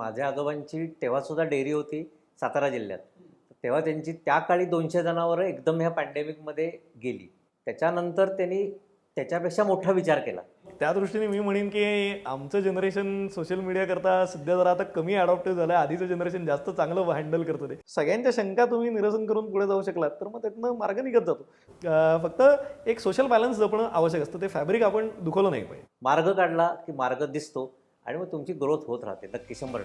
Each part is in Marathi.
माझ्या आजोबांची तेव्हा सुद्धा डेअरी होती सातारा जिल्ह्यात. तेव्हा त्यांची त्या काळी 200 जनावरं एकदम ह्या पॅन्डेमिकमध्ये गेली. त्याच्यानंतर त्यांनी त्याच्यापेक्षा मोठा विचार केला. त्या दृष्टीने मी म्हणेन की आमचं जनरेशन सोशल मीडिया करता सध्या जरा आता कमी अडॉप्टिव्ह झालं आहे. आधीचं जनरेशन जास्त चांगलं हँडल करतं. ते सगळ्यांच्या शंका तुम्ही निरसन करून पुढे जाऊ शकलात तर मग त्यातनं मार्ग निघत जातो. फक्त एक सोशल बॅलन्स जपणं आवश्यक असतं. ते फॅब्रिक आपण दुखवलं नाही पाहिजे. मार्ग काढला की मार्ग दिसतो आणि मग तुमची ग्रोथ होत राहते नक्की 100%.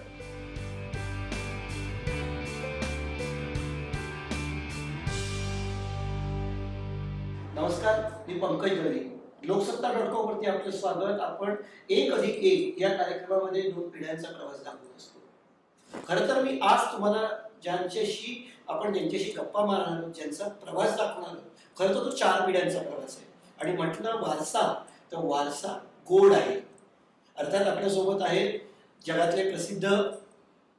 नमस्कार, मी पंकज भरे. लोकसत्ता.com वरती आपलं स्वागत. आपण 1+1 या कार्यक्रमामध्ये 2 पिढ्यांचा प्रवास दाखवत असतो. खरं तर मी आज तुम्हाला ज्यांच्याशी गप्पा मारणार आहोत, ज्यांचा प्रवास दाखवणार आहोत, खरं तर तो 4 पिढ्यांचा प्रवास आहे. आणि म्हटलं वारसा तर वारसा गोड आहे. अर्थात आपल्यासोबत आहे जगातले प्रसिद्ध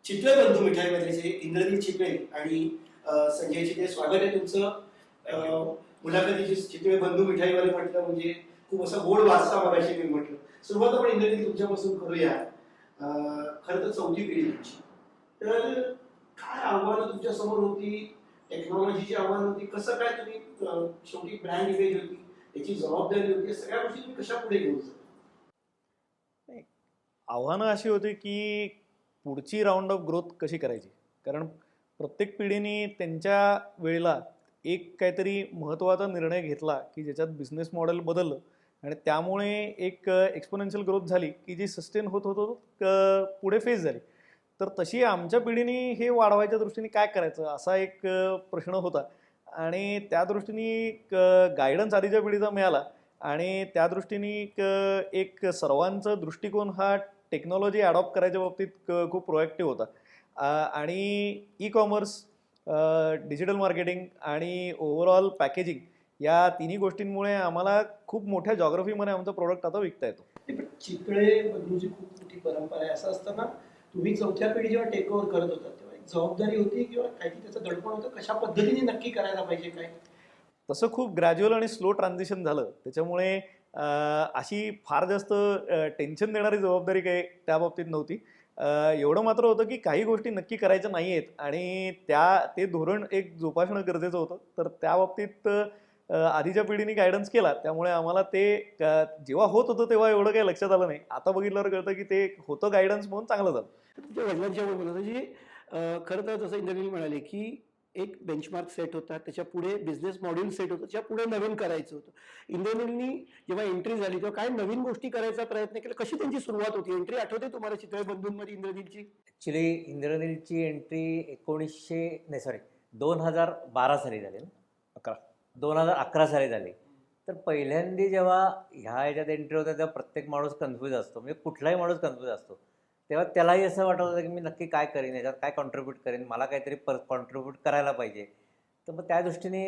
चितळे बंधू मिठाईवाल्याचे इंद्रनील चितळे आणि संजय चितळे. स्वागत आहे तुमचं मुलाखतीचे. चितळे बंधू मिठाईवाले म्हटलं म्हणजे खूप असा गोड वारसा मगाशी मी म्हटलं. सुरुवात आपण इंद्रनील तुमच्यापासून करूया. खरं तर 4थी पिढी तुमची. तर काय आव्हानं तुमच्या समोर होती? टेक्नॉलॉजीची आव्हानं होती? कसं काय तुम्ही शेवटी ब्रँड इमेज होती, त्याची जबाबदारी होती, सगळ्या गोष्टी तुम्ही कशा पुढे घेऊन जाता? आव्हानं अशी होती की पुढची राऊंड ऑफ ग्रोथ कशी करायची. कारण प्रत्येक पिढीने त्यांच्या वेळेला एक काहीतरी महत्त्वाचा निर्णय घेतला की ज्याच्यात बिझनेस मॉडेल बदललं आणि त्यामुळे एक एक्सपोनेन्शियल ग्रोथ झाली की जी सस्टेन होत पुढे फेस झाली. तर तशी आमच्या पिढीने हे वाढवायच्या दृष्टीने काय करायचं असा एक प्रश्न होता. आणि त्या दृष्टीने गायडन्स आधीच्या पिढीचा मिळाला आणि त्या दृष्टीने एक सर्वांचा दृष्टिकोन हा टेक्नॉलॉजी अडॉप्ट करायच्या बाबतीत खूप प्रोएक्टिव्ह होता. आणि ई कॉमर्स, डिजिटल मार्केटिंग आणि ओव्हरऑल पॅकेजिंग या तिन्ही गोष्टींमुळे आम्हाला खूप मोठ्या जॉग्रफीमध्ये आमचा प्रोडक्ट आता विकता येतो. चितळे बंधूची खूप मोठी परंपरा आहे. असं असताना तुम्ही 4थ्या पिढी जेव्हा टेक ओव्हर करत होता तेव्हा एक जबाबदारी होती किंवा काहीतरी त्याचं दडपण होतं, कशा पद्धतीने नक्की करायला पाहिजे काय? तसं खूप ग्रॅज्युअल आणि स्लो ट्रान्झिशन झालं. त्याच्यामुळे अशी फार जास्त टेन्शन देणारी जबाबदारी काही त्या बाबतीत नव्हती. एवढं मात्र होतं की काही गोष्टी नक्की करायच्या नाही आहेत आणि ते धोरण एक जोपासणं गरजेचं होतं. तर त्या बाबतीत आधीच्या पिढीने गायडन्स केला. त्यामुळे आम्हाला ते जेव्हा होत होतं तेव्हा एवढं काही लक्षात आलं नाही. आता बघितल्यावर कळतं की ते होतं गायडन्स म्हणून चांगलं झालं. तुमच्या वडिलांच्या म्हणजे खरं तर जसं इंद्रनील म्हणाले की एक बेंचमार्क सेट होता, त्याच्या पुढे बिझनेस मॉड्यूल सेट होतं, त्याच्या पुढे नवीन करायचं होतं. इंद्रनीलनी जेव्हा एंट्री झाली तेव्हा काय नवीन गोष्टी करायचा प्रयत्न केला? कशी त्यांची सुरुवात होती? एंट्री आठवते तुम्हाला चितळे बंधूंमध्ये इंद्रनीलची? ॲक्च्युली इंद्रनीलची एंट्री 2012 साली झाली ना, 2011 साली झाली. तर पहिल्यांदा जेव्हा ह्याच्यात एंट्री होत्या तेव्हा प्रत्येक माणूस कन्फ्यूज असतो, म्हणजे कुठलाही माणूस कन्फ्यूज असतो. तेव्हा त्यालाही असं वाटत होतं की मी नक्की काय करीन, याच्यात काय कॉन्ट्रीब्यूट करेन, मला काहीतरी कॉन्ट्रीब्यूट करायला पाहिजे. तर मग त्या दृष्टीने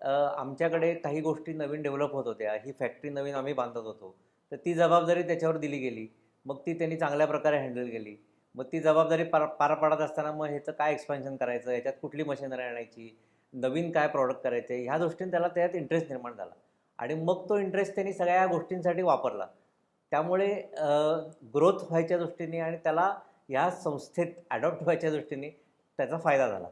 आमच्याकडे काही गोष्टी नवीन डेव्हलप होत होत्या. ही फॅक्टरी नवीन आम्ही बांधत होतो, तर ती जबाबदारी त्याच्यावर दिली गेली. मग ती त्यांनी चांगल्या प्रकारे हँडल केली. मग ती जबाबदारी पार पाडत असताना मग ह्याचं काय एक्सपान्शन करायचं, ह्याच्यात कुठली मशिनरी आणायची, नवीन काय प्रॉडक्ट करायचे, ह्या दृष्टीने त्याला त्यात इंटरेस्ट निर्माण झाला. आणि मग तो इंटरेस्ट त्यांनी सगळ्या गोष्टींसाठी वापरला. त्यामुळे ग्रोथ व्हायच्या दृष्टीने आणि त्याला ह्या संस्थेत ॲडॉप्ट व्हायच्या दृष्टीने त्याचा फायदा झाला.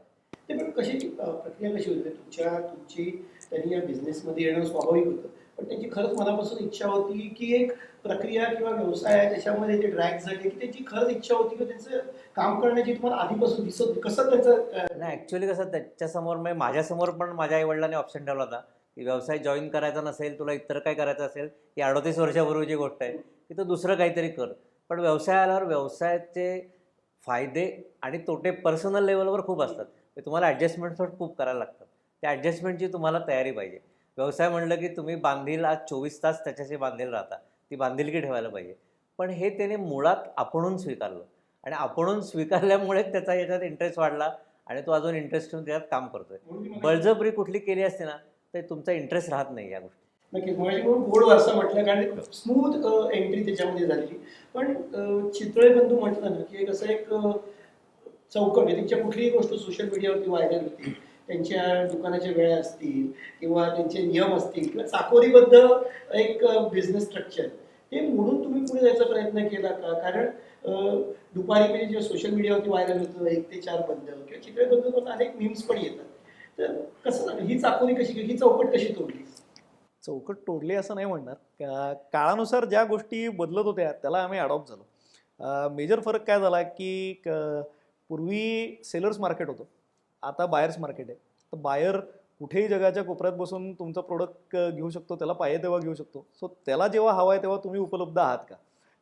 ते पण प्रक्रिया कशी होती तुमची? त्यांनी या बिझनेसमध्ये येणं स्वाभाविक होतं, पण त्यांची खरंच मनापासून इच्छा होती की एक प्रक्रिया किंवा व्यवसाय आहे त्याच्यामध्ये ते ड्रॅग झाले की त्यांची खरंच इच्छा होती की त्यांचं काम करण्याची तुम्हाला आधीपासून दिसत होती? कसं त्यांचं? नाही, ॲक्च्युली कसं त्याच्यासमोर म्हणजे माझ्यासमोर पण माझ्या आईवडिलांनी ऑप्शन ठेवला होता की व्यवसाय जॉईन करायचा नसेल, तुला इतर काय करायचं असेल, ही 38 वर्षापूर्वीची गोष्ट आहे, की तू दुसरं काहीतरी कर. पण व्यवसाय आल्यावर व्यवसायाचे फायदे आणि तोटे पर्सनल लेवलवर खूप असतात. ते तुम्हाला ॲडजस्टमेंट्स खूप करायला लागतात. त्या ॲडजस्टमेंटची तुम्हाला तयारी पाहिजे. व्यवसाय म्हणलं की तुम्ही बांधील आज 24 तास त्याच्याशी बांधील राहता, ती बांधिलकी ठेवायला पाहिजे. पण हे त्याने मुळात आपणून स्वीकारलं आणि आपणून स्वीकारल्यामुळे त्याचा याच्यात इंटरेस्ट वाढला आणि तो अजून इंटरेस्ट ठेवून त्याच्यात काम करतोय. बळजबरी कुठली केली असते ना तर तुमचा इंटरेस्ट राहत नाही या गोष्टी. नक्कीच. म्हणून गोड वारसा म्हटलं कारण स्मूथ एंट्री त्याच्यामध्ये झालेली. पण चितळे बंधू म्हटलं ना की एक असं एक चौकट आहे. त्यांच्या कुठलीही गोष्ट सोशल मीडियावरती व्हायरल होती, त्यांच्या दुकानाच्या वेळा असतील किंवा त्यांचे नियम असतील किंवा चाकोरीबद्ध एक बिझनेस स्ट्रक्चर, ते मोडून तुम्ही पुढे जायचा प्रयत्न केला का? कारण दुपारी म्हणजे जे सोशल मीडियावरती व्हायरल होतं 1 ते 4 बंद किंवा चित्रबंद अनेक मीम्स पण येतात. तर कसं झालं ही चाकोरी कशी ही चौकट कशी तोडली? चौकट तोडली असं नाही म्हणणार. काळानुसार ज्या गोष्टी बदलत होत्या त्याला आम्ही अडॉप्ट झालो. मेजर फरक काय झाला की पूर्वी सेलर्स मार्केट होतं, आता बायर्स मार्केट आहे. तर बायर कुठेही जगाच्या कोपऱ्यात बसून तुमचा प्रोडक्ट घेऊ शकतो, त्याला पाहिजे तेव्हा घेऊ शकतो. सो त्याला जेव्हा हवा आहे तेव्हा तुम्ही उपलब्ध आहात का,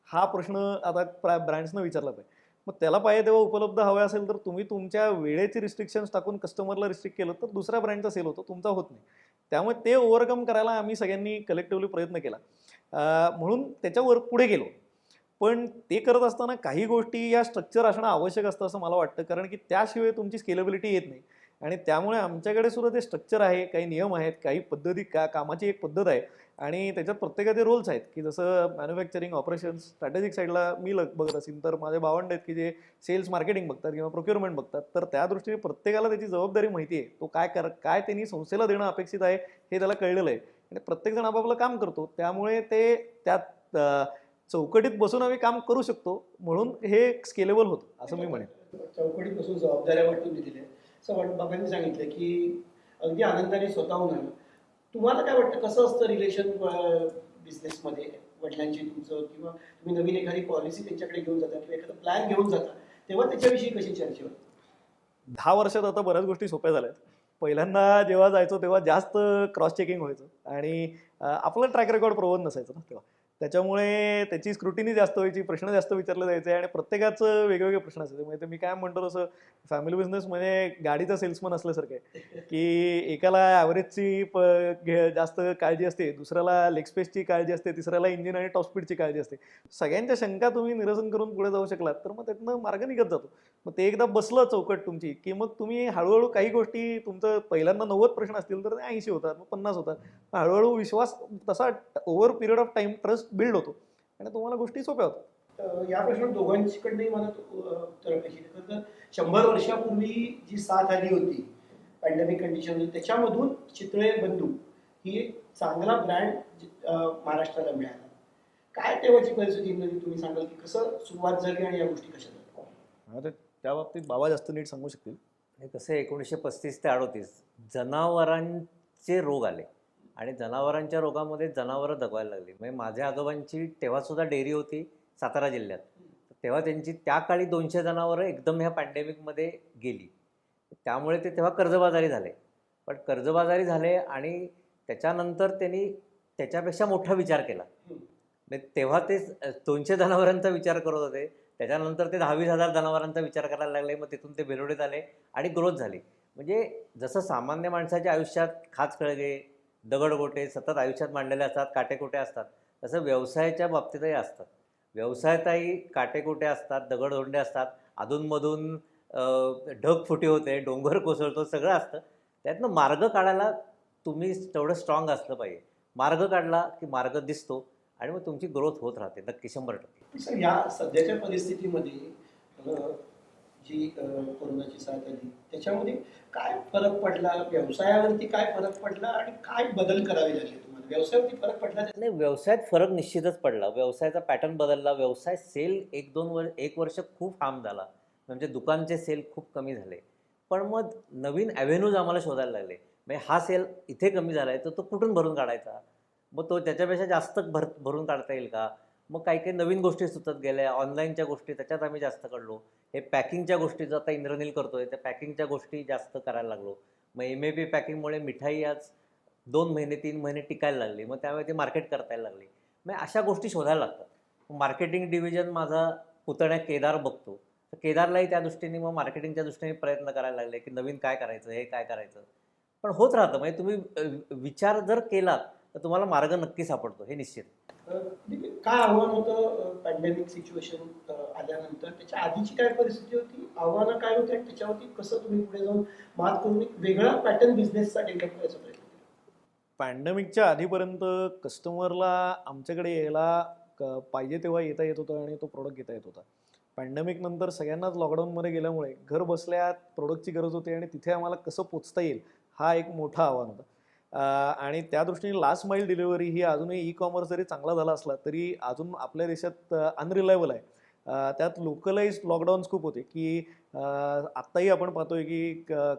हा प्रश्न आता ब्रँड्सनं विचारला पाहिजे. मग त्याला पाहिजे तेव्हा उपलब्ध हवे असेल तर तुम्ही तुमच्या वेळेचे रिस्ट्रिक्शन्स टाकून कस्टमरला रिस्ट्रिक्ट केलं तर दुसऱ्या ब्रँडचा सेल होतो, तुमचा होत नाही. त्यामुळे ते ओव्हरकम करायला आम्ही सगळ्यांनी कलेक्टिव्हली प्रयत्न केला. म्हणून त्याच्यावर पुढे गेलो. पण ते करत असताना काही गोष्टी या स्ट्रक्चर असणं आवश्यक असतं असं मला वाटतं, कारण की त्याशिवाय तुमची स्केलेबिलिटी येत नाही. आणि त्यामुळे आमच्याकडे सुद्धा ते स्ट्रक्चर आहे, काही नियम आहेत, काही पद्धती, कामाची एक पद्धत आहे आणि त्याच्यात प्रत्येकाचे रोल्स आहेत. की जसं मॅन्युफॅक्चरिंग ऑपरेशन्स स्ट्रॅटेजिक साईडला मी बघत असेल तर माझे भावंड आहेत की जे सेल्स मार्केटिंग बघतात किंवा प्रोक्युरमेंट बघतात. तर त्या दृष्टीने प्रत्येकाला त्याची जबाबदारी माहिती आहे. तो काय त्यांनी संस्थेला देणं अपेक्षित आहे हे त्याला कळलेलं आहे आणि प्रत्येकजण आपापलं काम करतो. त्यामुळे ते त्यात चौकटीत बसून आम्ही काम करू शकतो, म्हणून हे स्केलेबल होतं असं मी म्हणेन. चौकटीपासून जबाबदाऱ्या वाटून दिलेल्या असं बाबांनी सांगितलं की अगदी आनंदाने स्वतःहून आलं. तुम्हाला काय वाटतं कसं असतं रिलेशन बिझनेसमध्ये वडिलांची तुमचं, किंवा तुम्ही नवीन एखादी पॉलिसी त्यांच्याकडे घेऊन जाता किंवा एखादा प्लॅन घेऊन जाता तेव्हा त्याच्याविषयी कशी चर्चा होते? 10 वर्षात आता बऱ्याच गोष्टी सोप्या झाल्यात. पहिल्यांदा जेव्हा जायचो तेव्हा जास्त क्रॉस चेकिंग व्हायचं आणि आपलं ट्रॅक रेकॉर्ड प्रबोध नसायचं ना तेव्हा. त्याच्यामुळे त्याची स्क्रुटिनी जास्त व्हायची, प्रश्न जास्त विचारले जायचे आणि प्रत्येकाचं वेगवेगळे प्रश्न असायचे. म्हणजे मी काय म्हणतो तसं फॅमिली बिझनेस म्हणजे गाडीचा सेल्समन असल्यासारखं आहे की एकाला ॲव्हरेजची जास्त काळजी असते, दुसऱ्याला लेग स्पेसची काळजी असते, तिसऱ्याला इंजिन आणि टॉप स्पीडची काळजी असते. सगळ्यांच्या शंका तुम्ही निरसन करून पुढे जाऊ शकलात तर मग त्यातनं मार्ग निघत जातो. मग ते एकदा बसलं चौकट तुमची की मग तुम्ही हळूहळू काही गोष्टी, तुमचं पहिल्यांदा 90 प्रश्न असतील तर ते 80 होतात, मग 50 होतात. हळूहळू विश्वास तसा over period of time trust build होतो आणि तुम्हाला गोष्टी सोप्या होतात. या प्रश्नात दोघांकडनंही मला उत्तर पाहिजे. तर 100 वर्षापूर्वी जी साथ आली होती पॅन्डेमिक कंडिशन, त्याच्यामधून चितळे बंधू ही एक चांगला ब्रँड महाराष्ट्राला मिळाला. काय तेव्हाची परिस्थिती तुम्ही सांगाल की कसं सुरुवात झाली आणि या गोष्टी कशा झाल्या? त्या बाबतीत बाबा जास्त नीट सांगू शकतील. हे कसं 1935 ते 38 जनावरांचे रोग आले आणि जनावरांच्या रोगामध्ये जनावरं दगवायला लागली. म्हणजे माझ्या आजोबांची तेव्हासुद्धा डेअरी होती सातारा जिल्ह्यात. तेव्हा त्यांची त्या काळी 200 जनावरं एकदम ह्या पॅन्डेमिकमध्ये गेली. त्यामुळे ते तेव्हा कर्जबाजारी झाले. पण कर्जबाजारी झाले आणि त्याच्यानंतर त्यांनी त्याच्यापेक्षा मोठा विचार केला. म्हणजे तेव्हा ते 200 जनावरांचा विचार करत होते, त्याच्यानंतर ते 10,000-20,000 जनावरांचा विचार करायला लागले. मग तिथून ते बेलोडीत आले आणि ग्रोथ झाली. म्हणजे जसं सामान्य माणसाच्या आयुष्यात खाचखळगे, दगडगोटे सतत आयुष्यात मांडलेले असतात, काटेकोटे असतात, तसं व्यवसायाच्या बाबतीतही असतात. व्यवसायातही काटेकोटे असतात, दगडधोंडे असतात, अधूनमधून ढगफुटी होते, डोंगर कोसळतो, सगळं असतं. त्यातनं मार्ग काढायला तुम्ही तेवढं स्ट्रॉंग असलं पाहिजे. मार्ग काढला की मार्ग दिसतो आणि मग तुमची ग्रोथ होत राहते नक्की 100%. सर या सध्याच्या परिस्थितीमध्ये जी कोरोनाची साथ आली त्याच्यामध्ये काय फरक पडला, व्यवसायावरती काय फरक पडला आणि काय बदल करावे लागले तुम्हाला? व्यवसायावरती फरक पडला? नाही, व्यवसायात फरक निश्चितच पडला. व्यवसायाचा पॅटर्न बदलला. व्यवसाय सेल 1 वर्ष खूप हार्म झाला. म्हणजे दुकानचे सेल खूप कमी झाले. पण मग नवीन ॲव्हेन्यूज आम्हाला शोधायला लागले. म्हणजे हा सेल इथे कमी झाला आहे तर तो कुठून भरून काढायचा, मग तो त्याच्यापेक्षा जास्त भरून काढता येईल का. मग काही काही नवीन गोष्टी सुचत गेल्या, ऑनलाईनच्या गोष्टी, त्याच्यात आम्ही जास्त काढलो. हे पॅकिंगच्या गोष्टी जो आता इंद्रनील करतोय त्या पॅकिंगच्या गोष्टी जास्त करायला लागलो. मग MAP पॅकिंगमुळे मिठाई आज 2 महिने 3 महिने टिकायला लागली. मग त्यामुळे ती मार्केट करता यायला लागली. मग अशा गोष्टी शोधायला लागतात. मार्केटिंग डिव्हिजन माझा पुतण्या केदार बघतो, तर केदारलाही त्या दृष्टीने मग मार्केटिंगच्या दृष्टीने प्रयत्न करायला लागले की नवीन काय करायचं, हे काय करायचं. पण होत राहतं. म्हणजे तुम्ही विचार जर केला तर तुम्हाला मार्ग नक्की सापडतो, हे निश्चित. काय आव्हान होतं पॅन्डेमिक सिच्युएशन आल्यानंतर? त्याच्या आधीची काय परिस्थिती होती, आव्हानं काय होती आणि त्याच्यावरती कसं तुम्ही पुढे जाऊन मात करून एक वेगळा पॅटर्न बिझनेसचा डेव्हलप करायचा प्रयत्न केला? पॅन्डेमिकच्या आधीपर्यंत कस्टमरला आमच्याकडे यायला पाहिजे तेव्हा येता येत होतं आणि तो प्रोडक्ट घेता येत होता. पॅन्डेमिक नंतर सगळ्यांनाच लॉकडाऊनमध्ये गेल्यामुळे घर बसल्या प्रोडक्टची गरज होती आणि तिथे आम्हाला कसं पोचता येईल हा एक मोठा आव्हान होता. आणि त्या दृष्टीने लास्ट माईल डिलिव्हरी ही अजूनही ई कॉमर्स जरी चांगला झाला असला तरी अजून आपल्या देशात अनरिलायबल आहे. त्यात लोकलाइज लॉकडाऊन्स खूप होते की आत्ताही आपण पाहतोय की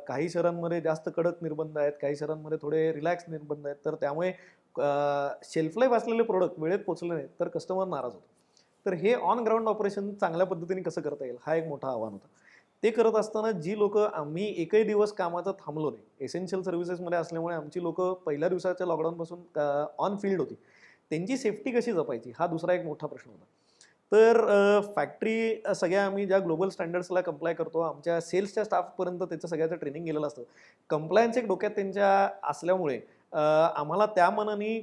काही शहरांमध्ये जास्त कडक निर्बंध आहेत, काही शहरांमध्ये थोडे रिलॅक्स निर्बंध आहेत. तर त्यामुळे शेल्फ लाईफ असलेले प्रोडक्ट वेळेत पोचले नाहीत तर कस्टमर नाराज होतो. तर हे ऑन ग्राउंड ऑपरेशन चांगल्या पद्धतीने कसं करता येईल हा एक मोठा आव्हान होता. ते करत असताना जी लोक आम्ही एकही दिवस कामाचा थांबलो नाही, एसेन्शियल सर्व्हिसेसमध्ये असल्यामुळे आमची लोक पहिल्या दिवसाच्या लॉकडाऊनपासून ऑन फील्ड होती, त्यांची सेफ्टी कशी जपायची हा दुसरा एक मोठा प्रश्न होता. तर फॅक्टरी सगळ्या आम्ही ज्या ग्लोबल स्टँडर्ड्सला कंप्लाय करतो, आमच्या सेल्सच्या स्टाफपर्यंत त्याचं सगळ्याचं ट्रेनिंग गेलेलं असतं. कंप्लायन्स एक डोक्यात त्यांच्या असल्यामुळे आम्हाला त्या मनाने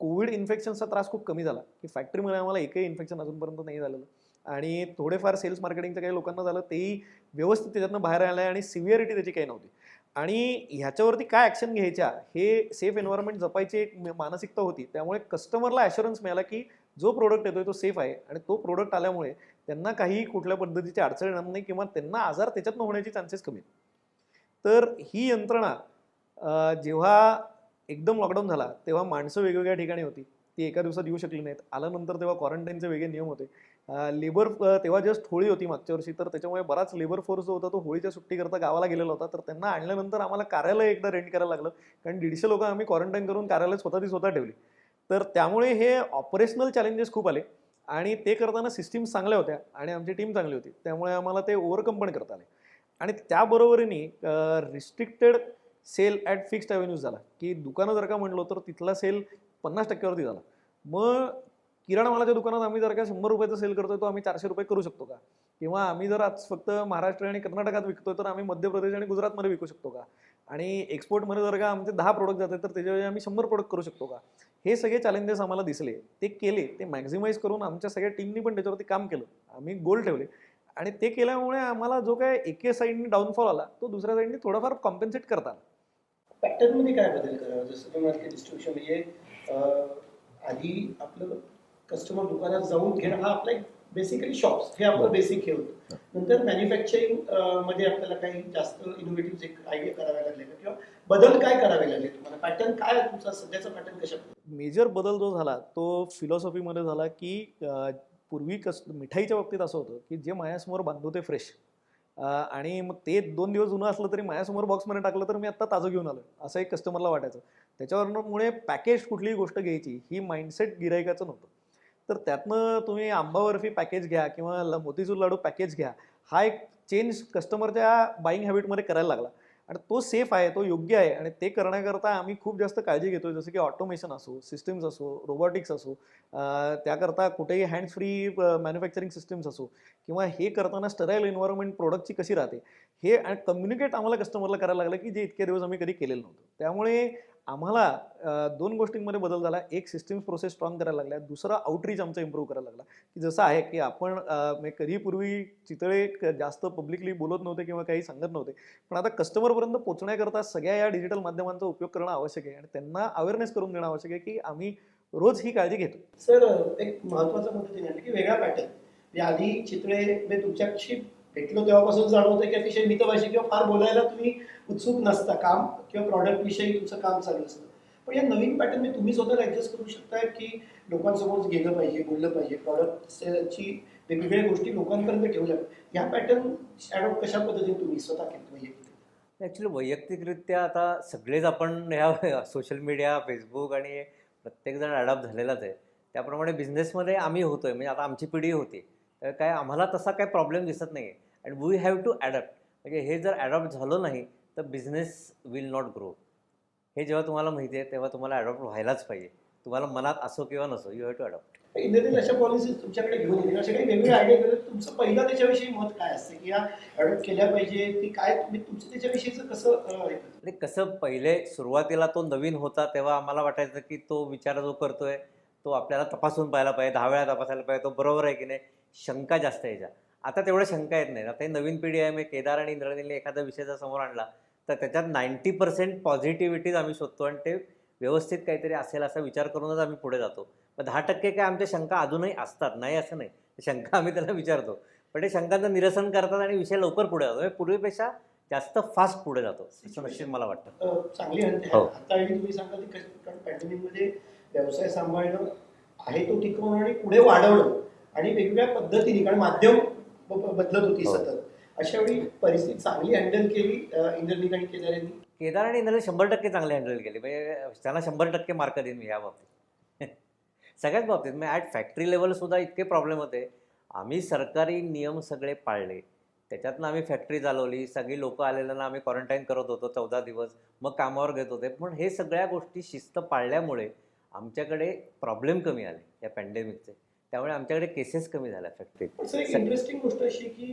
कोविड इन्फेक्शनचा त्रास खूप कमी झाला की फॅक्टरीमध्ये आम्हाला एकही इन्फेक्शन अजूनपर्यंत नाही झालेलं. आणि थोडेफार सेल्स मार्केटिंगच्या काही लोकांना झालं, तेही व्यवस्थित त्याच्यातनं बाहेर आलं आहे आणि सिव्हिअरिटी त्याची काही नव्हती. आणि ह्याच्यावरती काय ॲक्शन घ्यायच्या हे सेफ एन्व्हायरमेंट जपायची एक मानसिकता होती. त्यामुळे कस्टमरला ॲश्युरन्स मिळाला की जो प्रोडक्ट येतोय तो सेफ आहे आणि तो प्रोडक्ट आल्यामुळे त्यांना काही कुठल्या पद्धतीची अडचण येणार नाही किंवा त्यांना आजार त्याच्यातनं होण्याचे चान्सेस कमी. तर ही यंत्रणा जेव्हा एकदम लॉकडाऊन झाला तेव्हा माणसं वेगवेगळ्या ठिकाणी होती, ती एका दिवसात येऊ शकली नाहीत. आल्यानंतर तेव्हा क्वारंटाईनचे वेगळे नियम होते. लेबर तेव्हा जस्ट होळी होती मागच्या वर्षी, तर त्याच्यामुळे बराच लेबर फोर्स जो होता तो होळीच्या सुट्टीकरता गावाला गेलेला होता. तर त्यांना आणल्यानंतर आम्हाला कार्यालय एकदा रेंट करायला लागलं, कारण 150 लोक आम्ही क्वारंटाईन करून कार्यालय स्वतः ठेवली. तर त्यामुळे हे ऑपरेशनल चॅलेंजेस खूप आले आणि ते करताना सिस्टीम्स चांगल्या होत्या आणि आमची टीम चांगली होती, त्यामुळे आम्हाला ते ओव्हरकम पण करता आले. आणि त्याबरोबरीने restricted sale at fixed avenues झाला की दुकानं जर का म्हणलो तर तिथला सेल 50% झाला. मग किराणा मालाच्या दुकानात आम्ही जर का 100 रुपयाचा सेल करतोय तो आम्ही 400 रुपये करू शकतो का? किंवा आम्ही जर आज फक्त महाराष्ट्र आणि कर्नाटकात विकतोय तर आम्ही मध्य प्रदेश आणि गुजरातमध्ये विकू शकतो का? आणि एक्सपोर्टमध्ये जर का आमचे 10 प्रोडक्ट जाते तर त्याच्याऐवजी आम्ही 100 प्रोडक्ट करू शकतो का? हे सगळे चॅलेंजेस आम्हाला दिसले, ते केले, ते मॅक्झिमाइज करून आमच्या सगळ्या टीमनी पण त्याच्यावरती काम केलं. आम्ही गोल ठेवले आणि ते केल्यामुळे आम्हाला जो काय एके साईडनी डाऊनफॉल आला तो दुसऱ्या साईडनी थोडाफार कॉम्पेन्सेट करता आला. पॅटर्नमध्ये काय बदल करावा? जसं तुम्ही मार्केट डिस्ट्रीब्युशन म्हणजे आधी आपलं कस्टमर दुकानात जाऊन घेणं हा आपला एक बेसिकली शॉप्स हे आपलं बेसिक हे होतं. नंतर मॅन्युफॅक्चरिंग मध्ये आपल्याला काही जास्त इनोव्हेटिव्ह एक आयडिया कराव्या लागले किंवा बदल काय करावे लागले तुम्हाला? पॅटर्न काय तुमचा सध्याचा पॅटर्न कशा? मेजर बदल जो झाला तो फिलॉसॉफीमध्ये झाला की पूर्वी मिठाईच्या बाबतीत असं होतं की जे माझ्यासमोर बांधतो ते फ्रेश, आणि मग ते 2 दिवस जुनं असलं तरी माझ्यासमोर बॉक्समध्ये टाकलं तर मी आत्ता ताजं घेऊन आलो असं एक कस्टमरला वाटायचं. त्याच्यावरमुळे पॅकेज कुठलीही गोष्ट घ्यायची ही माइंडसेट गिरायकाचं नव्हतं. तर त्यातनं तुम्ही आंबा बर्फी पॅकेज घ्या किंवा मोतीचूर लाडू पॅकेज घ्या, हा एक चेंज कस्टमरच्या बाईंग हॅबिटमध्ये करायला लागला आणि तो सेफ आहे, तो योग्य आहे. आणि ते करण्याकरता आम्ही खूप जास्त काळजी घेतोय, जसं की ऑटोमेशन असो, सिस्टम्स असो, रोबोटिक्स असो, त्याकरता कुठेही हँड्स फ्री मॅन्युफॅक्चरिंग सिस्टम्स असो, किंवा हे करताना स्टराईल एन्व्हायरमेंट प्रोडक्टची कशी राहते हे कम्युनिकेट आम्हाला कस्टमरला करायला लागलं की जे इतके दिवस आम्ही कधी केलेलं नव्हतं. त्यामुळे आम्हाला 2 गोष्टींमध्ये बदल झाला. एक सिस्टम्स प्रोसेस स्ट्रॉंग करायला लागल्या, दुसरा आउटरीच आमचा इम्प्रूव्ह करायला लागला. की जसं आहे की आपण कधी पूर्वी चितळे जास्त पब्लिकली बोलत नव्हते किंवा काही सांगत नव्हते, पण आता कस्टमरपर्यंत पोहोचण्याकरता सगळ्या या डिजिटल माध्यमांचा उपयोग करणं आवश्यक आहे आणि त्यांना अवेअरनेस करून देणं आवश्यक आहे की आम्ही रोज ही काळजी घेतो. सर, एक महत्वाचा मुद्दा ते की वेगळा पॅटर्न आधी चितळे तुमच्याशी भेटलो तेव्हापासून जाणवतं की अतिशय मितभाषी किंवा फार बोलायला तुम्ही उत्सुक नसता, काम किंवा प्रॉडक्ट विषयी तुमचं काम चालू असतं. पण या नवीन पॅटर्नने तुम्ही स्वतःला ऍडजस्ट करू शकता की लोकांसमोर गेलं पाहिजे, बोललं पाहिजे, प्रॉडक्टची वेगवेगळ्या गोष्टी लोकांपर्यंत ठेवल्या, या पॅटर्न अडॉप्ट कशा पद्धतीने तुम्ही स्वतः केलं? ॲक्च्युली वैयक्तिकरित्या आता सगळेच आपण ह्या सोशल मीडिया, फेसबुक आणि प्रत्येकजण अडॉप्ट झालेलाच आहे. त्याप्रमाणे बिझनेसमध्ये आम्ही होतो आहे, म्हणजे आता आमची पिढी होती, तर काय आम्हाला तसा काय प्रॉब्लेम दिसत नाही आहे. And we have to adopt. म्हणजे हे जर ॲडॉप्ट झालं नाही तर बिझनेस विल नॉट ग्रो. हे जेव्हा तुम्हाला माहिती आहे तेव्हा तुम्हाला ॲडॉप्ट व्हायलाच पाहिजे, तुम्हाला मनात असो किंवा नसो, you have to adopt. Indian अशा पॉलिसीज तुमच्याकडे घेऊन येतील, अशा काही वेगवेगळे आयडिया केलं, तुमचं पहिलं त्याच्याविषयी मत काय असतं की या ॲडॉप्ट केल्या पाहिजे ती काय, तुम्ही तुमचं त्याच्याविषयीचं कसं? म्हणजे कसं, पहिले सुरुवातीला तो नवीन होता तेव्हा आम्हाला वाटायचं की तो विचार जो करतोय तो आपल्याला तपासून पाहायला पाहिजे, 10 वेळा तपासायला पाहिजे, तो बरोबर आहे की नाही, शंका जास्त यायच्या. आता तेवढ्या शंका येत नाही. आता ही नवीन पिढी आहे. मी केदार आणि इंद्रनीलने एखादा विषय जर समोर आणला तर त्याच्यात 90% पॉझिटिव्हिटीज आम्ही शोधतो आणि ते व्यवस्थित काहीतरी असेल असा विचार करूनच आम्ही पुढे जातो. पण 10% काय आमच्या शंका अजूनही असतात, नाही असं नाही, शंका आम्ही त्याला विचारतो, पण ते शंकांचं निरसन करतात आणि विषय लवकर पुढे जातो, म्हणजे पूर्वीपेक्षा जास्त फास्ट पुढे जातो असं नक्कीच मला वाटतं. चांगली हाताळणी तुम्ही सांगा ती, कारण पॅन्डेमिकमध्ये व्यवसाय सांभाळणं आहे तो टिकवणं आणि पुढे वाढवणं आणि वेगवेगळ्या पद्धतीने, कारण माध्यम बदलत होती हो. सतत, अशा वेळी परिस्थिती चांगली हँडल केली इंद्रनील आणि केदार यांनी. केदार आणि इंद्रने 100% चांगले हँडल केले, म्हणजे त्यांना 100% मार्क देईन मी या बाबतीत. सगळ्याच बाबतीत म्हणजे ॲट फॅक्टरी लेवल सुद्धा इतके प्रॉब्लेम होते. आम्ही सरकारी नियम सगळे पाळले, त्याच्यातनं आम्ही फॅक्टरी चालवली, सगळी लोकं आलेल्यांना आम्ही क्वारंटाईन करत होतो 14 दिवस, मग कामावर घेत होते. पण हे सगळ्या गोष्टी शिस्त पाळल्यामुळे आमच्याकडे प्रॉब्लेम कमी आले या पॅन्डेमिकचे. त्यामुळे आमच्याकडे केसेस कमी झाल्या फॅक्टरीत. असं एक इंटरेस्टिंग गोष्ट अशी की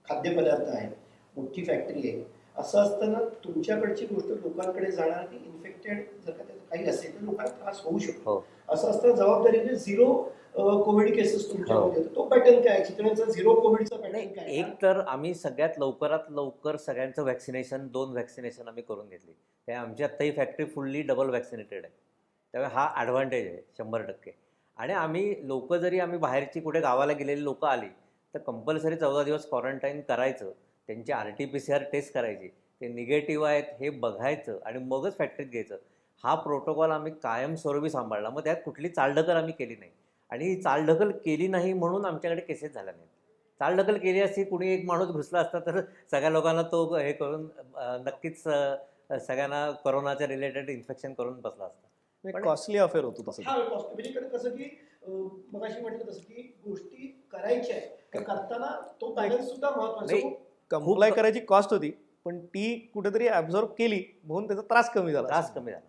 खाद्यपदार्थ आहे, मोठी फॅक्टरी आहे, असं असताना तुमच्याकडची गोष्ट लोकांकडे जाणार की इन्फेक्टेड जर का त्याचं काही असेल तर लोकांना त्रास होऊ शकतो. हो. असं असताना जबाबदारीने झिरो कोविड केसेस तुमच्यामध्ये होते. तो पॅटर्न काय, चितळ्यांचा झिरो कोविडचा पॅटर्न नाही, काय? एक तर आम्ही सगळ्यात लवकरात लवकर सगळ्यांचं व्हॅक्सिनेशन, 2 व्हॅक्सिनेशन आम्ही करून घेतली. ते आमची आत्ताही फॅक्टरी फुल्ली डबल व्हॅक्सिनेटेड आहे. त्यामुळे हा ॲडव्हान्टेज आहे 100%. आणि आम्ही लोकं जरी आम्ही बाहेरची कुठे गावाला गेलेली लोकं आली तर कंपल्सरी 14 दिवस क्वारंटाईन करायचं, त्यांची RT-PCR टेस्ट करायची, ते निगेटिव्ह आहेत हे बघायचं आणि मगच फॅक्टरीत घ्यायचं. हा प्रोटोकॉल आम्ही कायमस्वरूपी सांभाळला. मग त्यात कुठली चालढकल आम्ही केली नाही. आणि ही चालढकल केली नाही म्हणून आमच्याकडे केसेस झाल्या नाहीत. चालढकल केली असती, कुणी एक माणूस घुसला असता तर सगळ्या लोकांना तो हे करून नक्कीच सगळ्यांना कोरोनाच्या रिलेटेड इन्फेक्शन करून बसला असता. पण कॉस्टली अफेअर होतो तसं. हा कॉस्ट म्हणजे कसं की मगाशी म्हटलं तसं की गोष्टी करायच्या आहेत, तर करताना तो बॅलन्स सुद्धा महत्वाचा. नाही, कंप्लाय करायची कॉस्ट होती, पण ती कुठेतरी ॲब्झॉर्ब केली म्हणून त्याचा त्रास कमी झाला. त्रास कमी झाला.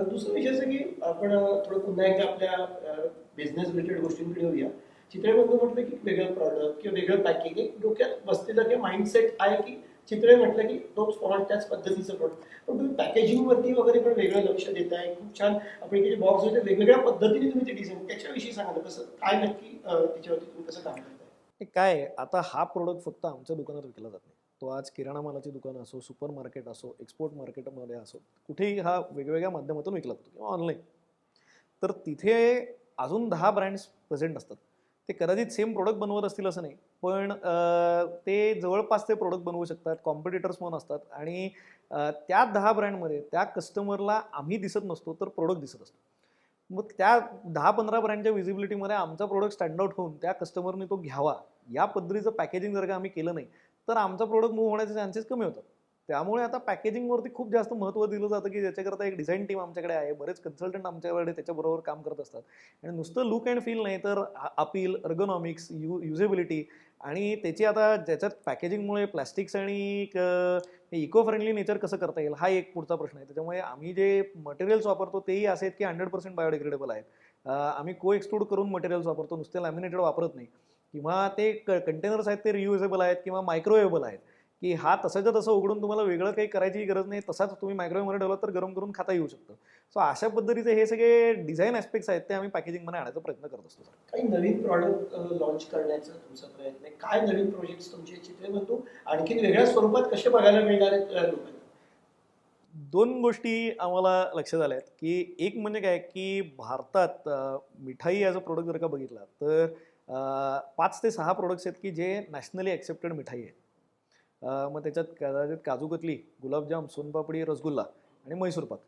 दुसरं विषय असं की आपण थोडं पुन्हा एकदा आपल्या बिझनेस रिलेटेड गोष्टींकडे येऊया. चितळेबंधू म्हटलं की वेगळं प्रॉडक्ट किंवा वेगळं पॅकिंग, एक डोक्यात बसलेलं किंवा माइंडसेट आहे की चितळे म्हटलं की तोच फॉन्ट त्याच पद्धतीचं प्रोडक्ट, पण तुम्ही पॅकेजिंगवरती वगैरे पण वेगळं लक्ष देत आहे. खूप छान आपले बॉक्स होते, वेगवेगळ्या पद्धतीने तुम्ही ते डिझाईन, त्याच्याविषयी सांगा कसं काय नक्की त्याच्यावरती तुम्ही कसं काम करताय. ते काय आहे, आता हा प्रोडक्ट फक्त आमच्या दुकानात विकला जात नाही. तो आज किराणा मालाची दुकान असो, सुपर मार्केट असो, एक्सपोर्ट मार्केटमध्ये असो, कुठेही हा वेगवेगळ्या माध्यमातून विकला जातो किंवा ऑनलाईन. तर तिथे अजून 10 ब्रँड्स प्रेझेंट असतात. ते कदाचित सेम प्रोडक्ट बनवत असतील असं नाही, पण ते जवळपास ते प्रोडक्ट बनवू शकतात, कॉम्पिटिटर्स म्हणून असतात. आणि त्या 10 ब्रँडमध्ये त्या कस्टमरला आम्ही दिसत नसतो तर प्रोडक्ट दिसत असतो. मग त्या 10-15 ब्रँडच्या विजिबिलिटीमध्ये आमचा प्रोडक्ट स्टँड आउट होऊन त्या कस्टमरने तो घ्यावा, या पद्धतीचं पॅकेजिंग जर का आम्ही केलं नाही तर आमचा प्रोडक्ट मूव्ह होण्याचे चान्सेस कमी होतात. त्यामुळे आता पॅकेजिंगवरती खूप जास्त महत्त्व दिलं जातं की ज्याच्याकरता एक डिझाईन टीम आमच्याकडे आहे, बरेच कन्सल्टंट आमच्याकडे त्याच्याबरोबर काम करत असतात. आणि नुसतं लुक अँड फील नाही तर अपील, अर्गोनॉमिक्स, युजेबिलिटी, आणि त्याची आता ज्याच्यात पॅकेजिंगमुळे प्लॅस्टिक्स आणि इको फ्रेंडली नेचर कसं करता येईल हा एक पुढचा प्रश्न आहे. त्याच्यामुळे आम्ही जे मटेरियल्स वापरतो तेही असे आहेत की 100% बायोडिग्रेडेबल आहेत. आम्ही को एक्सट्रूड करून मटेरियल्स वापरतो, नुसते लॅमिनेटेड वापरत नाही. किंवा ते कंटेनर्स आहेत ते रियुजेबल आहेत किंवा मायक्रोवेबल आहेत, की हा तसाच्या तसं उघडून तुम्हाला वेगळं काही करायची गरज नाही, तसाच तुम्ही मायक्रोवेव्हमध्ये ठेवला तर गरम करून खाता येऊ शकतं. सो अशा पद्धतीचे हे सगळे डिझाईन ॲस्पेक्ट्स आहेत ते आम्ही पॅकेजिंगमध्ये आणायचा प्रयत्न करत असतो. काही नवीन प्रॉडक्ट लॉन्च करण्याचा तुमचा प्रयत्न आहे, काय नवीन प्रोजेक्ट्स तुमचे चितळेबंधू आणखी वेगळ्या स्वरूपात कसे बघायला मिळणार आहेत लोकांना? 2 गोष्टी आम्हाला लक्षात आल्या आहेत, की एक म्हणजे काय की भारतात मिठाई ॲज अ प्रोडक्ट जर का बघितला तर 5 ते 6 प्रोडक्ट्स आहेत की जे नॅशनली ॲक्सेप्टेड मिठाई आहे. मग त्याच्यात कदाचित काजू कतली, गुलाबजाम, सोनपापडी, रसगुल्ला आणि मैसूर पाक,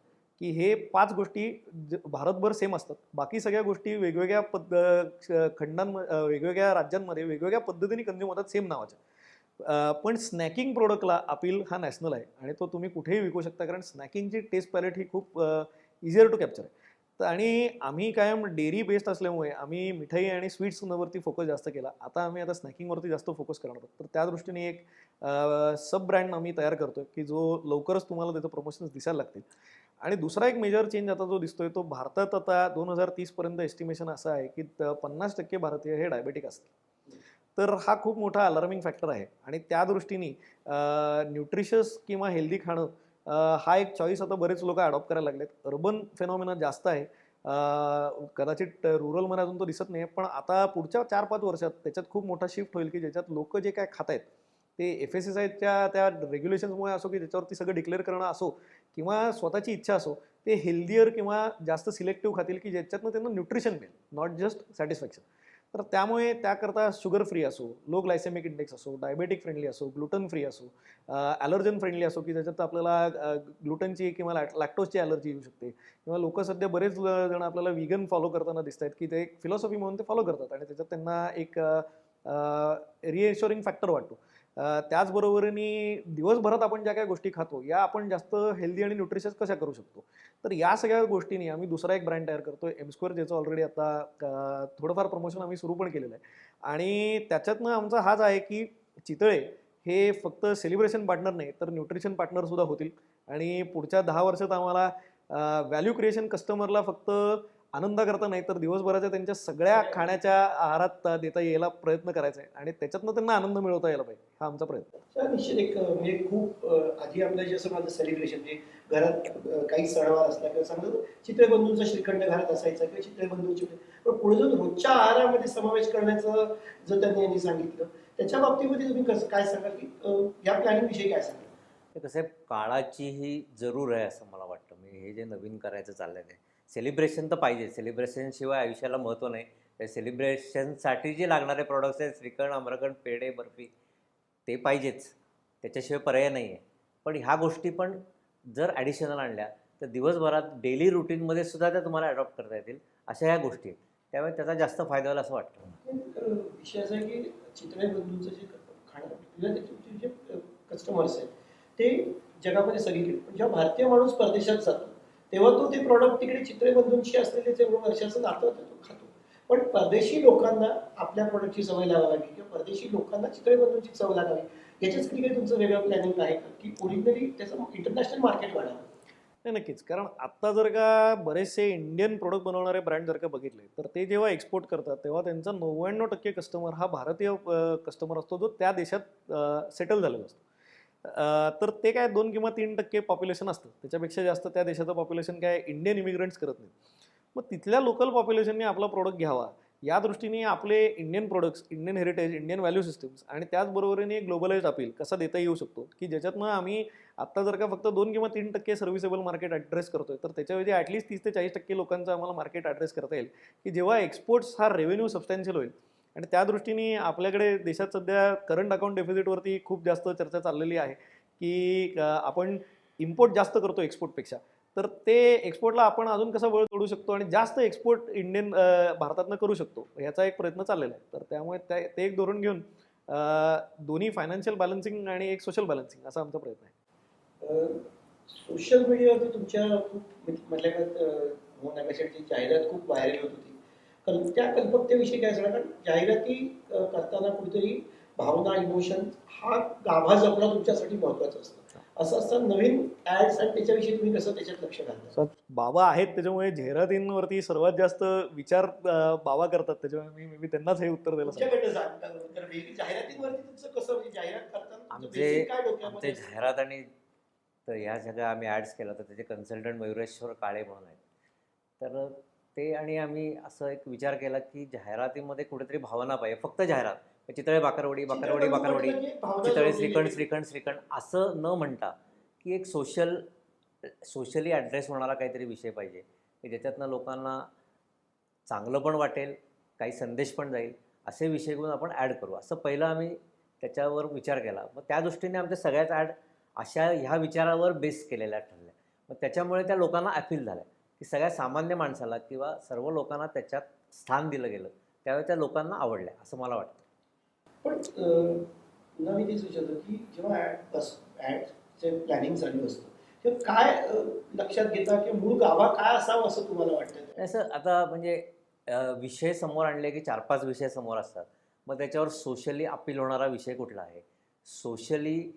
की हे 5 गोष्टी भारतभर सेम असतात. बाकी सगळ्या गोष्टी वेगवेगळ्या वेगवेगळ्या राज्यांमध्ये वेगवेगळ्या पद्धतीने कन्झ्युम होतात सेम नावाच्या. पण स्नॅकिंग प्रोडक्टला अपील हा नॅशनल आहे आणि तो तुम्ही कुठेही विकू शकता, कारण स्नॅकिंगची टेस्ट पॅलेट ही खूप इझियर टू कॅप्चर आहे. तर आणि आम्ही कायम डेअरी बेस्ड असल्यामुळे आम्ही मिठाई आणि स्वीट्सवरती फोकस जास्त केला. आता स्नॅकिंगवरती जास्त फोकस करणार आहोत. तर त्या दृष्टीने एक सब ब्रँड आम्ही तयार करतोय की जो लवकरच तुम्हाला त्याचं प्रमोशन्स दिसायला लागतील. आणि दुसरा एक मेजर चेंज आता जो दिसतोय तो भारतात आता 2030 पर्यंत एस्टिमेशन असं आहे की 50% भारतीय हे डायबेटिक असतील. तर हा खूप मोठा अलार्मिंग फॅक्टर आहे. आणि त्या दृष्टीने न्यूट्रिशियस किंवा हेल्दी खाणं हा एक चॉईस आता बरेच लोक अडॉप्ट करायला लागलेत. अर्बन फेनॉमिना जास्त आहे, कदाचित रुरलमध्ये अजून तो दिसत नाही, पण आता पुढच्या 4-5 वर्षात त्याच्यात खूप मोठा शिफ्ट होईल की ज्याच्यात लोक जे काय खात आहेत ते FSSAIच्या त्या रेग्युलेशन्समुळे असो की त्याच्यावरती सगळं डिक्लेअर करणं असो किंवा स्वतःची इच्छा असो, ते हेल्दियर किंवा जास्त सिलेक्टिव्ह खातील की ज्याच्यातनं त्यांना न्यूट्रिशन मिळेल, नॉट जस्ट सॅटिस्फॅक्शन. तर त्यामुळे त्याकरता शुगर फ्री असो, लो ग्लायसेमिक इंडेक्स असो, डायबेटिक फ्रेंडली असो, ग्लुटन फ्री असो, ॲलर्जन फ्रेंडली असो की ज्याच्यात आपल्याला ग्लुटनची किंवा लॅक्टोजची ॲलर्जी येऊ शकते, किंवा लोक सध्या बरेच जण आपल्याला विगन फॉलो करताना दिसत आहेत की ते एक फिलॉसॉफी म्हणून ते फॉलो करतात आणि त्याच्यात त्यांना एक रिएश्युरिंग फॅक्टर वाटतो. त्याचबरोबरीने दिवसभरात आपण ज्या काही गोष्टी खातो या आपण जास्त हेल्दी आणि न्यूट्रिशियस कशा करू शकतो, तर या सगळ्या गोष्टींनी आम्ही दुसरा एक ब्रँड तयार करतोय M-Square, ज्याचं ऑलरेडी आता थोडंफार प्रमोशन आम्ही सुरू पण केलेलं आहे. आणि त्याच्यातनं आमचा हाच आहे की चितळे हे फक्त सेलिब्रेशन पार्टनर नाही तर न्यूट्रिशन पार्टनर सुद्धा होतील. आणि पुढच्या 10 वर्षात आम्हाला व्हॅल्यू क्रिएशन कस्टमरला फक्त आनंद करता नाही तर दिवसभराच्या त्यांच्या सगळ्या खाण्याच्या आहारात देता यायला प्रयत्न करायचा आहे आणि त्याच्यातनं त्यांना आनंद मिळवता यायला पाहिजे, हा आमचा प्रयत्न आहे. तर निश्चित एक म्हणजे खूप आधी आपलं जसं माझं सेलिब्रेशन म्हणजे घरात काही सणवार असला किंवा समजा चित्रबंधूंचा श्रीखंड घरात असायचा किंवा चित्रबंधूंचे, पण पुढे जो रोजच्या आहारामध्ये समावेश करण्याचं जर त्यांनी यांनी सांगितलं त्याच्या बाबतीमध्ये तुम्ही कसं काय सांगाल की या प्लॅनिंग विषयी काय सांगाल? ते कसं आहे, काळाची ही जरूर आहे असं मला वाटतं. मी हे जे नवीन करायचं चाललं आहे सेलिब्रेशन तर पाहिजे, सेलिब्रेशनशिवाय आयुष्याला महत्त्व नाही. त्या सेलिब्रेशनसाठी जे लागणारे प्रॉडक्ट्स आहेत श्रीखंड, आम्रखंड, पेढे, बर्फी ते पाहिजेच, त्याच्याशिवाय पर्याय नाही आहे. पण ह्या गोष्टी पण जर ॲडिशनल आणल्या तर दिवसभरात डेली रुटीनमध्ये सुद्धा त्या तुम्हाला अडॉप्ट करता येतील अशा ह्या गोष्टी आहेत. त्यामुळे त्याचा जास्त फायदा होईल असं वाटतं. विषय असा आहे की चित्रबंधूंचं जे खाणं किंवा त्याचे जे कस्टमर्स आहेत ते जगामध्ये सगळीकडे, पण जेव्हा भारतीय माणूस परदेशात जातो तेव्हा तो ते प्रॉडक्ट तिकडे चित्रबंधूंशी असलेले जे वर्षाचं नातं होतं तो खातो. पण परदेशी लोकांना आपल्या प्रॉडक्टची सवय लावावी किंवा परदेशी लोकांना चित्रबंधूंची सवय लागावी याच्यासाठी काही तुमचं वेगळं प्लॅनिंग आहे का की ओरिजिनली त्याचं इंटरनॅशनल मार्केट वाढावं? नाही, नक्कीच. कारण आत्ता जर का बरेचसे इंडियन प्रोडक्ट बनवणारे ब्रँड जर का बघितले तर ते जेव्हा एक्सपोर्ट करतात तेव्हा त्यांचा 99% कस्टमर हा भारतीय कस्टमर असतो जो त्या देशात सेटल झालेला असतो. तर ते काय 2 किंवा 3% पॉप्युलेशन असतं, त्याच्यापेक्षा जास्त त्या देशाचं पॉप्युलेशन काय इंडियन इमिग्रंट्स करत नाही. मग तिथल्या लोकल पॉप्युलेशनने आपला प्रोडक्ट घ्यावा या दृष्टीने आपले Indian products, Indian heritage, Indian value systems आणि त्याचबरोबरीने ग्लोबलाइज अपील कसा देता येऊ शकतो की ज्याच्यातनं आम्ही आत्ता जर का फक्त 2 किंवा 3% सर्व्हिसेबल मार्केट ॲड्रेस करतोय तर त्याच्याऐवजी ॲटलीस्ट 30 ते 40% लोकांचं आम्हाला मार्केट ॲड्रेस करता येईल की जेव्हा एक्सपोर्ट्स हा रेव्हेन्यू सबस्टॅन्शियल होईल. आणि त्या दृष्टीने आपल्याकडे देशात सध्या करंट अकाउंट डेफिसिटवरती खूप जास्त चर्चा चाललेली आहे की आपण इम्पोर्ट जास्त करतो एक्सपोर्टपेक्षा, तर ते एक्सपोर्टला आपण अजून कसा बळ तोडू शकतो आणि जास्त एक्सपोर्ट इंडियन भारतातनं करू शकतो याचा एक प्रयत्न चाललेला आहे. तर त्यामुळे ते एक धोरण घेऊन दोन्ही फायनान्शियल बॅलन्सिंग आणि एक सोशल बॅलन्सिंग असा आमचा प्रयत्न आहे. सोशल मीडियावरती तुमच्या खूप म्हटल्या होण्यापेक्षा जाहिरात खूप व्हायरल होत होती. त्या कल्पकतेविषयी काय सांगा? कारण जाहिराती करताना कुठेतरी भावना, इमोशन हा गाभा जपणं तुमच्यासाठी महत्वाचं असतं. असं असतं नवीन ऍड्स आणि त्याच्याविषयी तुम्ही कसं त्याच्यात लक्ष घालता? बाबा आहेत त्याच्यामुळे जाहिरातींवरती सर्वात जास्त विचार बाबा करतात, त्याच्यामुळे मी त्यांनाच हे उत्तर द्यायला सांगतो. तुमच्याकडनं सांगता तर जाहिरातींवरती तुमचं कसं म्हणजे जाहिरात करताना तुमचं आमचे basic काय आमचे डोक्यामध्ये असतं? जाहिरात आणि तर ह्या सगळ्या आम्ही ॲड्स केलं तर त्याचे कन्सल्टंट मयुरेश्वर काळे म्हणून आहेत. तर ते आणि आम्ही असं एक विचार केला की जाहिरातीमध्ये कुठेतरी भावना पाहिजे. फक्त जाहिरात चितळे बाकरवडी, बाकरवडी, बाकरवडी, म्हटलं की भावना चितळे जोडलेली श्रीखंड, आहे. श्रीखंड, श्रीखंड असं न म्हणता की एक सोशली ॲड्रेस होणारा काहीतरी विषय पाहिजे की ज्याच्यातनं लोकांना चांगलं पण वाटेल, काही संदेश पण जाईल, असे विषय घेऊन आपण ॲड करू असं पहिलं आम्ही त्याच्यावर विचार केला. मग त्या दृष्टीने आमच्या सगळ्याच ॲड अशा ह्या विचारावर बेस केलेल्या ठरल्या. मग त्याच्यामुळे त्या लोकांना अपील झाल्या की सगळ्या सामान्य माणसाला किंवा सर्व लोकांना त्याच्यात स्थान दिलं गेलं, त्यावेळी त्या लोकांना आवडल्या असं मला वाटतं. पण पुन्हा मी तेच विचारतो की जेव्हा ऍडचे प्लॅनिंग चालू असतं तेव्हा काय लक्षात घेता की मूळ गाभा काय असावं असं तुम्हाला वाटतं? नाही सर, आता म्हणजे विषय समोर आणले की 4-5 विषय समोर असतात. मग त्याच्यावर सोशली अपील होणारा विषय कुठला आहे, सोशली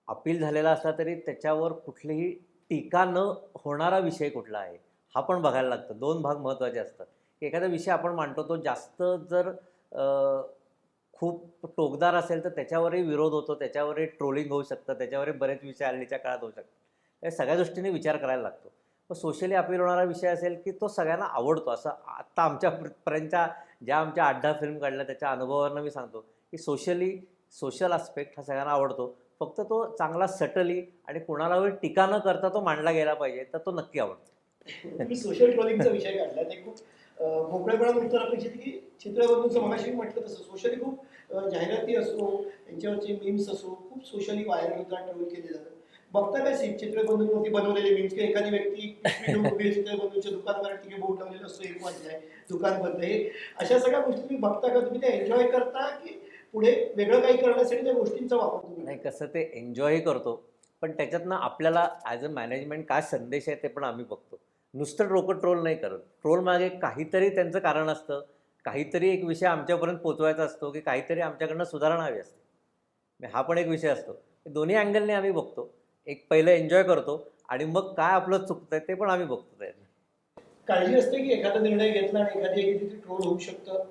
अपील झालेला असला तरी त्याच्यावर कुठलीही टीका न होणारा विषय कुठला आहे हा पण बघायला लागतं. 2 भाग महत्त्वाचे असतात की एखादा विषय आपण मांडतो तो जास्त जर खूप टोकदार असेल तर त्याच्यावरही विरोध होतो, त्याच्यावरही ट्रोलिंग होऊ शकतं, त्याच्यावरही बरेच विषय हल्लीच्या काळात होऊ शकतात. या सगळ्या दृष्टीने विचार करायला लागतो. मग सोशली अपील होणारा विषय असेल की तो सगळ्यांना आवडतो, असं आत्ता आमच्यापर्यंतच्या ज्या आमच्या 8-10 फिल्म काढल्या त्याच्या अनुभवावरनं मी सांगतो की सोशल आस्पेक्ट हा सगळ्यांना आवडतो. फक्त तो चांगला सटली आणि कोणालाही टीका न करता तो मांडला गेला पाहिजे तर तो नक्की आवडतो. तुम्ही सोशल ट्रोलिंगचा विषय काढला ते खूप मोकळेपणानं उत्तर अपेक्षित आहे की चित्रबंधूंचं मगाशी म्हटलं तसं सोशली खूप जाहिराती असो, त्यांच्यावरचे मीम्स असो, खूप सोशली व्हायरल होतात, ट्रोल केले जातात. बघता काय चित्रबंधूंवरती बनवलेले मीम्स किंवा एखादी व्यक्ती पिशवी घेऊन उभी आहे, चित्रबंधूंच्या दुकानावर ठीक आहे बोर्ड लावलेलं असतो, 1 वाजलाय, दुकान बंद आहे. अशा सगळ्या गोष्टी तुम्ही बघता का? तुम्ही त्या एन्जॉय करता की पुढे वेगळं काही करण्यासाठी त्या गोष्टींचा वापर तुम्ही नाही, करता? कसं ते एन्जॉयही करतो, पण त्याच्यातनं आपल्याला ॲज अ मॅनेजमेंट काय संदेश आहे ते पण आम्ही बघतो. नुसतं डोकं ट्रोल नाही करत. ट्रोल मागे काहीतरी त्यांचं कारण असतं, काहीतरी एक विषय आमच्यापर्यंत पोचवायचा असतो, की काहीतरी आमच्याकडनं सुधारणा हवी असते. हा पण एक विषय असतो. हे दोन्ही अँगलने आम्ही बघतो. एक पहिलं एन्जॉय करतो आणि मग काय आपलं चुकतंय ते पण आम्ही बघतो त्याच्यात. काळजी असते की एखादा निर्णय घेतला आणि एखादी ट्रोल होऊ शकतं.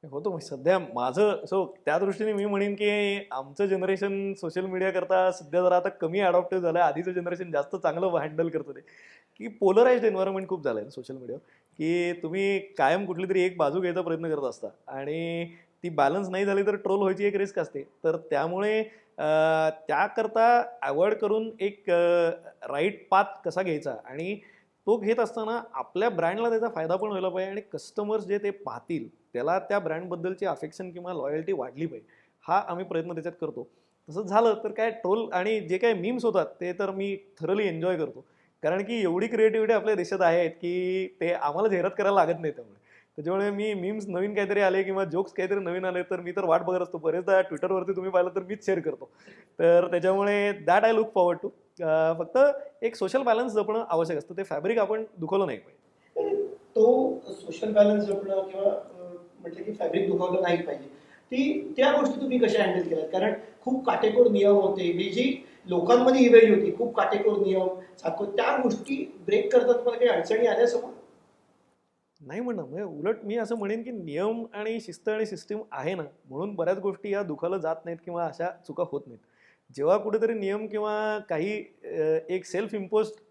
होतो मग सध्या माझं त्या दृष्टीने मी म्हणेन की आमचं जनरेशन सोशल मीडिया करता सध्या जरा आता कमी अडॉप्टिव्ह झालं. आधीचं जनरेशन जास्त चांगलं हँडल करतं ते, की पोलराइज्ड एन्व्हायरमेंट खूप झालं आहे सोशल मीडियावर, की तुम्ही कायम कुठली तरी एक बाजू घ्यायचा प्रयत्न करत असता आणि ती बॅलन्स नाही झाली तर ट्रोल व्हायची एक रिस्क असते. तर त्यामुळे त्याकरता अवॉइड करून एक राईट पाथ कसा घ्यायचा आणि तो घेत असताना आपल्या ब्रँडला त्याचा फायदा पण व्हायला पाहिजे आणि कस्टमर्स जे ते पाहतील त्याला त्या ब्रँडबद्दलची अफेक्शन किंवा लॉयल्टी वाढली पाहिजे. हा आम्ही प्रयत्न त्याच्यात करतो. तसं झालं तर काय ट्रोल आणि जे काही मीम्स होतात ते तर मी थरली एन्जॉय करतो, कारण की एवढी क्रिएटिव्हिटी आपल्या देशात आहे की ते आम्हाला जाहिरात करायला लागत नाही. त्याच्यामुळे मी मीम्स नवीन काहीतरी आले किंवा जोक्स काहीतरी नवीन आले तर मी तर वाट बघत असतो. बरेचदा ट्विटरवरती तुम्ही पाहिलं तर मीच शेअर करतो. तर त्याच्यामुळे that I look forward to. फक्त एक सोशल बॅलन्स जपणं आवश्यक असतं. ते फॅब्रिक आपण दुखवलं नाही पाहिजे. तो सोशल बॅलन्स जपणं किंवा म्हटलं की फॅब्रिक दुखावलं नाही पाहिजे. त्या गोष्टी तुम्ही कशा हँडल केल्यात? कारण खूप काटेकोर नियम होते. ही जी लोकांमध्ये इव्हेंट होती, खूप काटेकोर नियम, त्या गोष्टी ब्रेक करतात तुम्हाला काही अडचणी आल्या समोर? नाही म्हणणं म्हणजे उलट मी असं म्हणेन की नियम आणि शिस्त आणि सिस्टीम आहे ना, म्हणून बऱ्याच गोष्टी या दुखावलं जात नाहीत किंवा अशा चुका होत नाहीत. जेव्हा कुठेतरी नियम किंवा काही एक सेल्फ इम्पोज्ड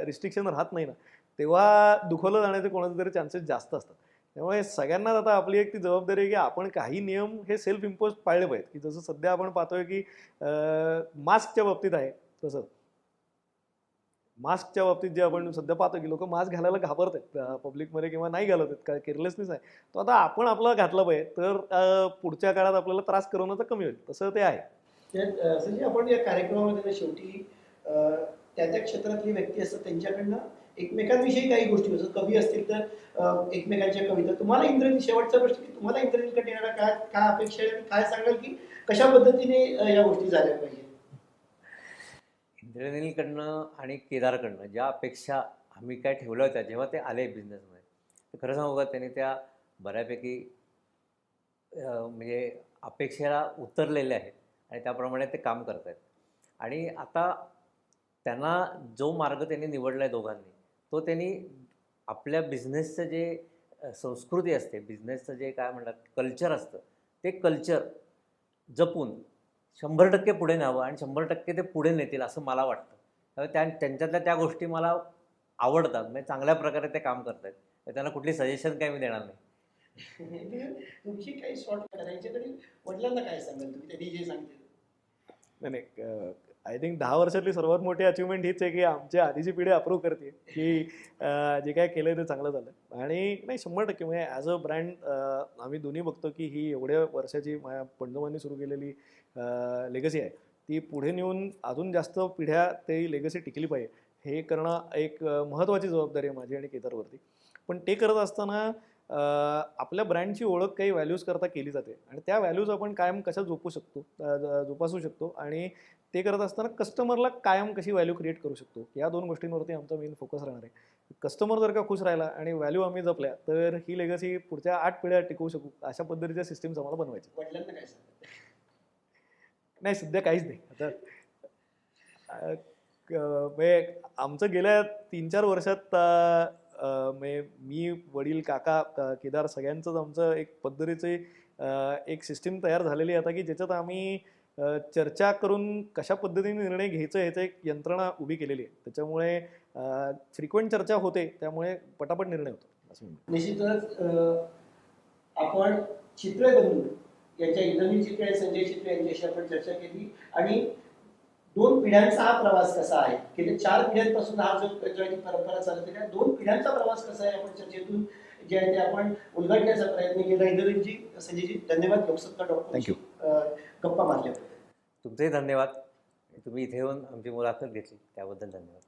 रिस्ट्रिक्शन राहत नाही ना, तेव्हा दुखावलं जाण्याचे कोणाचे तरी चान्सेस जास्त असतात. त्यामुळे सगळ्यांनाच आता आपली एक ती जबाबदारी आहे की आपण काही नियम हे सेल्फ इम्पोज पाळले पाहिजेत, की जसं सध्या आपण पाहतोय की मास्कच्या बाबतीत आहे तसं. मास्कच्या बाबतीत जे आपण सध्या पाहतो की लोक मास्क घालायला घाबरत आहेत पब्लिकमध्ये किंवा नाही घालत आहेत, काय केअरलेसनेस आहे. तो आता आपण आपला घातला पाहिजे तर पुढच्या काळात आपल्याला त्रास करवण्याचं कमी होईल. तसं ते आहे. संजय, आपण या कार्यक्रमामध्ये शेवटी त्या त्या क्षेत्रातली व्यक्ती असतात त्यांच्याकडनं एकमेकांविषयी काही गोष्टी असतात. कवी असतील तर एकमेकांच्या कविता. तुम्हाला इंद्रनील, शेवटचा प्रश्न की तुम्हाला इंद्रनीलकडे येणारा काय काय अपेक्षा आहे आणि काय सांगाल की कशा पद्धतीने या गोष्टी झाल्या पाहिजे? इंद्रनीलकडनं आणि केदारकडनं ज्या अपेक्षा आम्ही काय ठेवल्या होत्या जेव्हा ते आले बिझनेसमध्ये, तर खरं सांगू का त्यांनी त्या बऱ्यापैकी म्हणजे अपेक्षेला उतरलेले आहेत आणि त्याप्रमाणे ते काम करत आहेत. आणि आता त्यांना जो मार्ग त्यांनी निवडला आहे दोघांनी, तो त्यांनी आपल्या बिझनेसचं जे संस्कृती असते, बिझनेसचं जे काय म्हणतात कल्चर असतं, ते कल्चर जपून 100% पुढे न्यावं आणि 100% ते पुढे नेतील असं मला वाटतं. त्यामुळे त्यांच्यातल्या त्या गोष्टी मला आवडतात. म्हणजे चांगल्या प्रकारे ते काम करत आहेत. तर त्यांना कुठली सजेशन काही मी देणार नाही. तुमची काही शॉर्ट करायची तरी वडिलांना काय सांगाल तुम्ही? त्यांनी जे सांगतील. नाही, आय थिंक 10 वर्षातली सर्वात मोठी अचिव्हमेंट हीच आहे की आमच्या आधीची पिढी अप्रूव्ह करते की जे काय केलं ते चांगलं झालं. आणि नाही 100% म्हणजे ॲज अ ब्रँड आम्ही दोन्ही बघतो की ही एवढ्या वर्षाची माझ्या पंजोबांनी सुरू केलेली लेगसी आहे, ती पुढे नेऊन अजून जास्त पिढ्या ते लेगसी टिकली पाहिजे. हे करणं एक महत्त्वाची जबाबदारी आहे माझी आणि केदारवरती. पण ते करत असताना आपल्या ब्रँडची ओळख काही व्हॅल्यूज करता केली जाते आणि त्या व्हॅल्यूज आपण कायम कशा जोपासू शकतो आणि ते करत असताना कस्टमरला कायम कशी व्हॅल्यू क्रिएट करू शकतो, या 2 गोष्टींवरती आमचा मेन फोकस राहणार आहे. कस्टमर जर का खुश राहिला आणि व्हॅल्यू आम्ही जपल्या तर ही लेगसी पुढच्या 8 पिढ्या टिकवू शकू, अशा पद्धतीच्या सिस्टीम्स आम्हाला बनवायचे. वडिलांना काय सांगाल? नाही सध्या काहीच नाही. आता म्हणजे आमचं गेल्या 3-4 वर्षात म्हणजे मी, वडील, काका, केदार सगळ्यांचंच आमचं एक पद्धतीचे एक सिस्टीम तयार झालेली आहे आता, की ज्याच्यात आम्ही चर्चा करून कशा पद्धतीने निर्णय घ्यायचं ह्याचं एक यंत्रणा उभी केलेली आहे. त्याच्यामुळे फ्रिक्वेंट चर्चा होते, त्यामुळे पटापट निर्णय होतो असं म्हणतो. निश्चितच आपण चित्रबंधू यांच्या इंद्रनील चित्रे आणि संजय चित्रे यांच्याशी आपण चर्चा केली आणि 2 पिढ्यांचा हा प्रवास कसा आहे, गेल्या 4 पिढ्यांपासून हा जो जी परंपरा चालते त्या 2 पिढ्यांचा प्रवास कसा आहे आपण चर्चेतून जे आहे ते आपण उलगडण्याचा प्रयत्न केला. इंद्रजितजी, संजयजी, धन्यवाद. Loksatta Thank you. गप्पा मारल्या. तुमचेही धन्यवाद. तुम्ही इथे येऊन आमची मुलाखत घेतली त्याबद्दल धन्यवाद.